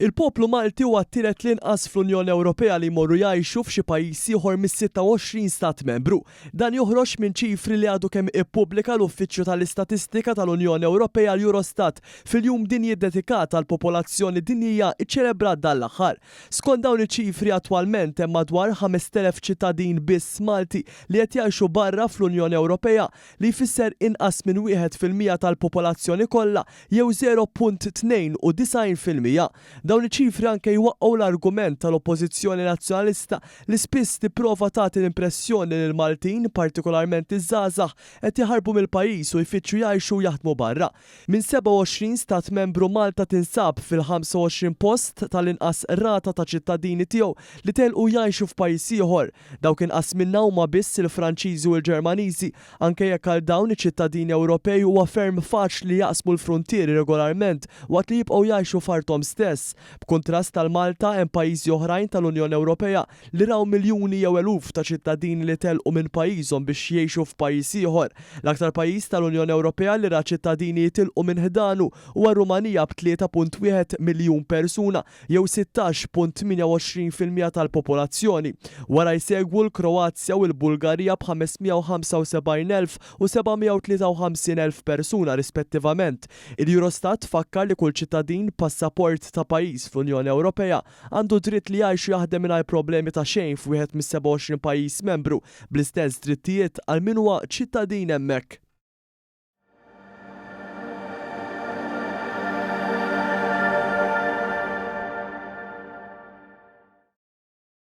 Il-poplu Malti huwa t-tielet l-inqas fl-Unjoni Ewropea li jmorru jgħixu f'xi pajjiż ieħor mis-26 stat membru. Dan joħroġ minn ċifri li għadu kemm ippubblika l-Uffiċċju tal-Istatistika tal-Unjoni Ewropea l-Eurostat fil-jum dinji dedikat għall popolazzjoni dinjija iċċelebrat dan l-aħħar. Skont dawn iċ-ċifri attwalment hemm madwar 5,000 ċittadin biss Malti li qed jgħixu barra fl-Unjoni Ewropea li jfisser inqas minn 1% tal-popolazzjoni kollha jew 0.92%. Dawn iċ-ċifri anke jwaqqgħu l-argument tal-Oppożizzjoni Nazzjonalista li spiss tipprova tagħti l-impressjoni li l-Maltin, partikolarment iż-żgħażagħ, qed jaħarbu mill-pajjiż u jfittxu jgħixu u jaħdmu barra. Minn 27 stat membru Malta tinsab fil-25 post tal-inqas rata ta' ċittadini tiegħu li telqu jgħixu f'pajjiż ieħor. Dawk inqas minnha huma biss il-Franċiżi u l-Ġermaniżi, anke jekk għal dawn iċ-ċittadini Ewropej huwa ferm faċli jaqsmu l-fruntieri regolarment waqt li jibqgħu jgħixu f'arthom stess. B'kuntrast tal-Malta hemm pajjiżi oħrajn tal-Unjoni Ewropea li raw miljuni jew eluf ta' ċittadini li telqu minn pajjiżhom biex jgħixu f'pajjiż ieħor. L-aktar pajjiż tal-Unjoni Ewropea li ra ċittadini jitilqu minn ħdanu huwa Rumanija b'3.1 miljun persuna jew 16.28% tal-popolazzjoni. Wara jsegwu l-Kroazja u l-Bulgarija b'575,000 u 753,000 persuna rispettivament. Il-Eurostat fakkar li kull ċittadin passaport ta' pajjiż fl-Unjoni Ewropea għandu dritt li jgħix jaħdem mingħajr problemi ta' xejn f'wieħed mis-27 pajjiż membru bl-istess drittijiet għal min huwa ċittadin hemmhekk.